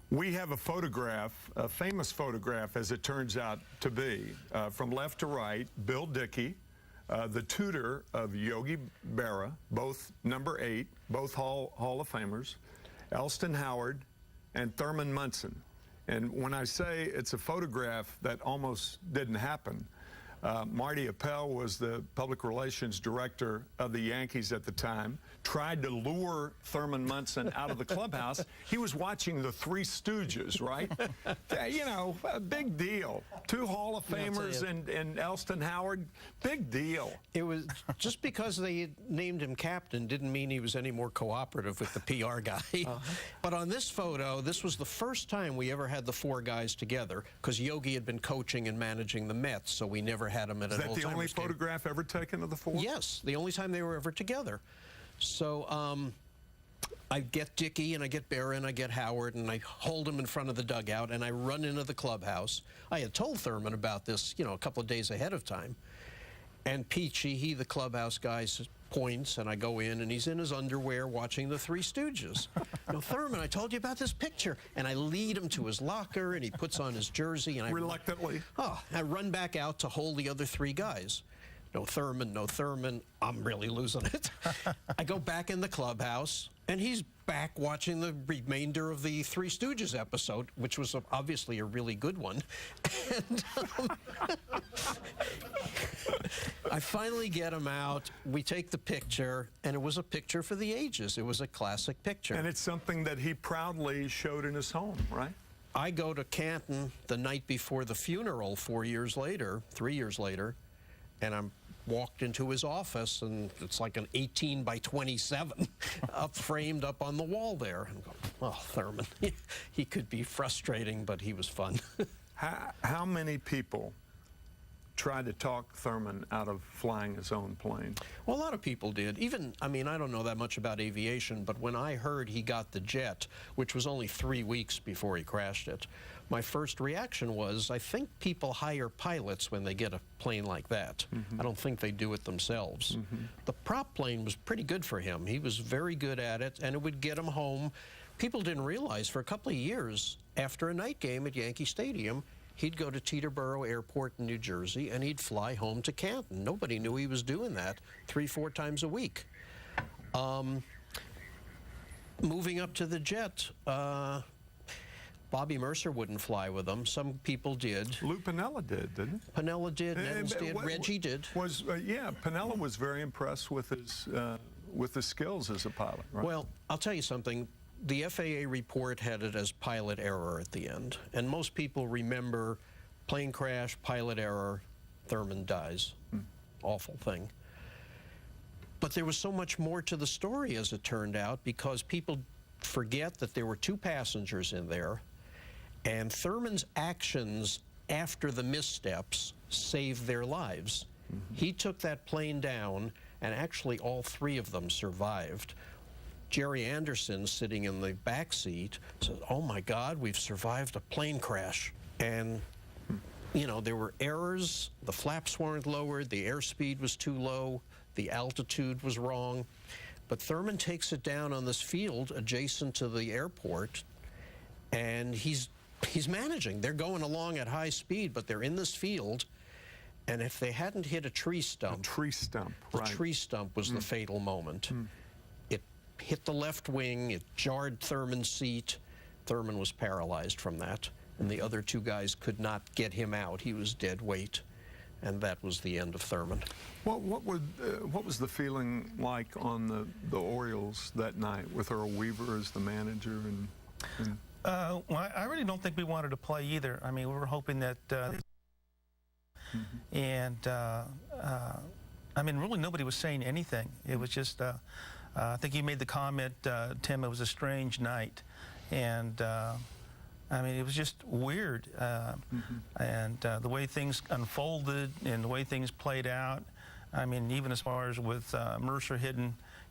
We have a photograph, a famous photograph as it turns out to be, from left to right, Bill Dickey, the tutor of Yogi Berra, both number 8, both Hall of Famers, Elston Howard, and Thurman Munson. And when I say it's a photograph that almost didn't happen, Marty Appel was the public relations director of the Yankees at the time, tried to lure Thurman Munson out of the clubhouse. He was watching the Three Stooges, right? You know, a big deal. 2 Hall of Famers and Elston Howard, big deal. It was just because they named him captain didn't mean he was any more cooperative with the PR guy. But on this photo, this was the first time we ever had the 4 guys together, because Yogi had been coaching and managing the Mets, so we never had him at an old-timers game. Is that the only photograph ever taken of the 4? Yes, the only time they were ever together. So I get Dickey and I get Berra and I get Howard and I hold him in front of the dugout and I run into the clubhouse. I had told Thurman about this, you know, a couple of days ahead of time. And Peachy, the clubhouse guy, points and I go in and he's in his underwear watching the Three Stooges. No, Thurman, I told you about this picture. And I lead him to his locker and he puts on his jersey. And Reluctantly? I run back out to hold the other 3 guys. No Thurman, no Thurman. I'm really losing it. I go back in the clubhouse, and he's back watching the remainder of the Three Stooges episode, which was obviously a really good one. And I finally get him out. We take the picture, and it was a picture for the ages. It was a classic picture. And it's something that he proudly showed in his home, right? I go to Canton the night before the funeral 3 years later, and I'm walked into his office, and it's like an 18 by 27 framed up on the wall there. I'm going, oh, Thurman. He could be frustrating, but he was fun. How many people tried to talk Thurman out of flying his own plane? Well, a lot of people did. Even, I mean, I don't know that much about aviation, but when I heard he got the jet, which was only 3 weeks before he crashed it, my first reaction was, I think people hire pilots when they get a plane like that. I don't think they do it themselves. The prop plane was pretty good for him. He was very good at it, and it would get him home. People didn't realize for a couple of years, after a night game at Yankee Stadium, he'd go to Teterboro Airport in New Jersey, and he'd fly home to Canton. Nobody knew he was doing that 3-4 times a week. Moving up to the jet, Bobby Mercer wouldn't fly with them. Some people did. Lou Piniella did, didn't he? Piniella did, Nettles did, Reggie did. Yeah, Piniella was very impressed with his skills as a pilot, right? Well, I'll tell you something. The FAA report had it as pilot error at the end, and most people remember plane crash, pilot error, Thurman dies. Awful thing. But there was so much more to the story, as it turned out, because people forget that there were 2 passengers in there, and Thurman's actions after the missteps saved their lives. He took that plane down, and actually all 3 of them survived. Jerry Anderson, sitting in the back seat, said, oh my God, we've survived a plane crash. And, you know, there were errors. The flaps weren't lowered. The airspeed was too low. The altitude was wrong. But Thurman takes it down on this field adjacent to the airport, and he's managing. They're going along at high speed, but they're in this field. And if they hadn't hit a tree stump. A tree stump, right. The tree stump was the fatal moment. It hit the left wing. It jarred Thurman's seat. Thurman was paralyzed from that. And the other 2 guys could not get him out. He was dead weight. And that was the end of Thurman. Well, what was the feeling like on the Orioles that night with Earl Weaver as the manager? Well, I really don't think we wanted to play either. I mean, we were hoping that, I mean, really nobody was saying anything. It was just, I think you made the comment, Tim, it was a strange night. And I mean, it was just weird. And the way things unfolded and the way things played out, I mean, even as far as with Mercer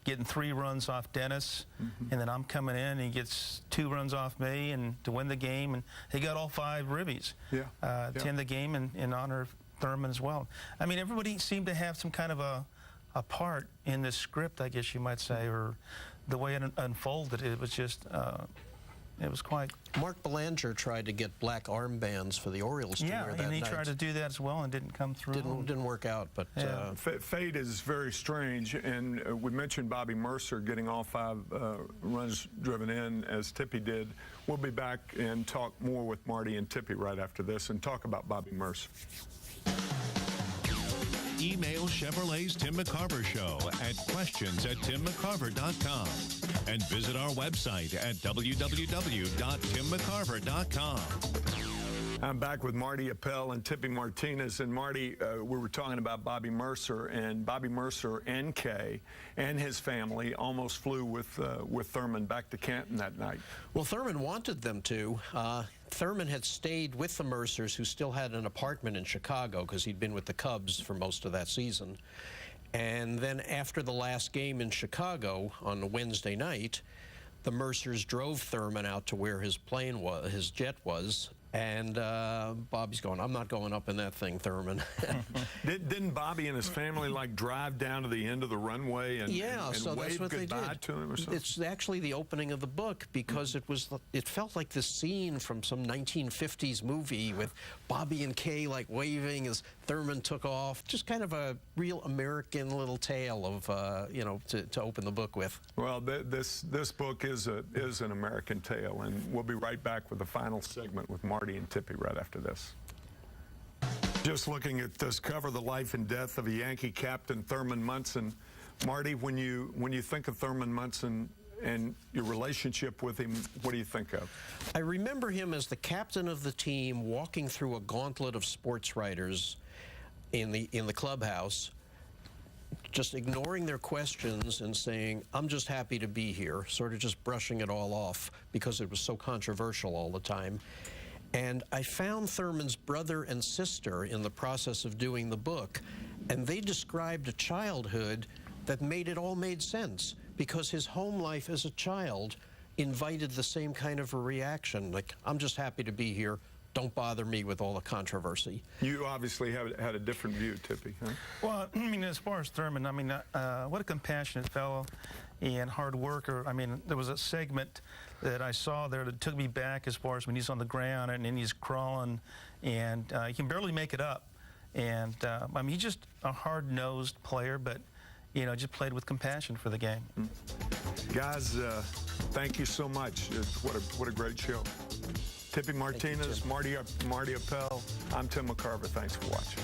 getting 3 runs off Dennis, and then I'm coming in and he gets 2 runs off me and to win the game, and he got all 5 ribbies to end the game in honor of Thurman as well. I mean, everybody seemed to have some kind of a part in this script, I guess you might say, or the way it unfolded. It was just It was quite. Mark Belanger tried to get black armbands for the Orioles to Yeah, wear that and he night. tried to do that as well and didn't come through. Didn't work out, but Yeah. Fate is very strange, and we mentioned Bobby Mercer getting all 5 runs driven in, as Tippy did. We'll be back and talk more with Marty and Tippy right after this and talk about Bobby Mercer. Email Chevrolet's Tim McCarver Show at questions@timmccarver.com and visit our website at www.timmccarver.com. I'm back with Marty Appel and Tippy Martinez. And Marty, we were talking about Bobby Mercer, and Bobby Mercer and Kay and his family almost flew with Thurman back to Canton that night. well, Thurman wanted them to. Thurman had stayed with the Mercers, who still had an apartment in Chicago because he'd been with the Cubs for most of that season. And then after the last game in Chicago on a Wednesday night, the Mercers drove Thurman out to where his plane was, his jet was. And Bobby's going, I'm not going up in that thing, Thurman. Didn't Bobby and his family like drive down to the end of the runway and, yeah, and so that's wave what they goodbye did. to him or something? It's actually the opening of the book because it felt like this scene from some 1950s movie with Bobby and Kay like waving as Thurman took off. Just kind of a real American little tale of to open the book with. Well, this book is an American tale, and we'll be right back with the final segment with Marty and Tippy right after this. Just looking at this cover, The Life and Death of a Yankee Captain, Thurman Munson. Marty, when you think of Thurman Munson and your relationship with him, what do you think of? I remember him as the captain of the team walking through a gauntlet of sports writers in the clubhouse, just ignoring their questions and saying, I'm just happy to be here, sort of just brushing it all off because it was so controversial all the time. And I found Thurman's brother and sister in the process of doing the book, and they described a childhood that all made sense because his home life as a child invited the same kind of a reaction, like, I'm just happy to be here. Don't bother me with all the controversy. You obviously had a different view, Tippy, huh? Well, I mean, as far as Thurman, I mean, what a compassionate fellow and hard worker. I mean, there was a segment that I saw there that took me back as far as when he's on the ground and then he's crawling, and he can barely make it up. And I mean, he's just a hard-nosed player, but just played with compassion for the game. Guys, thank you so much. What a great show. Tippy Martinez, Marty Appel. I'm Tim McCarver. Thanks for watching.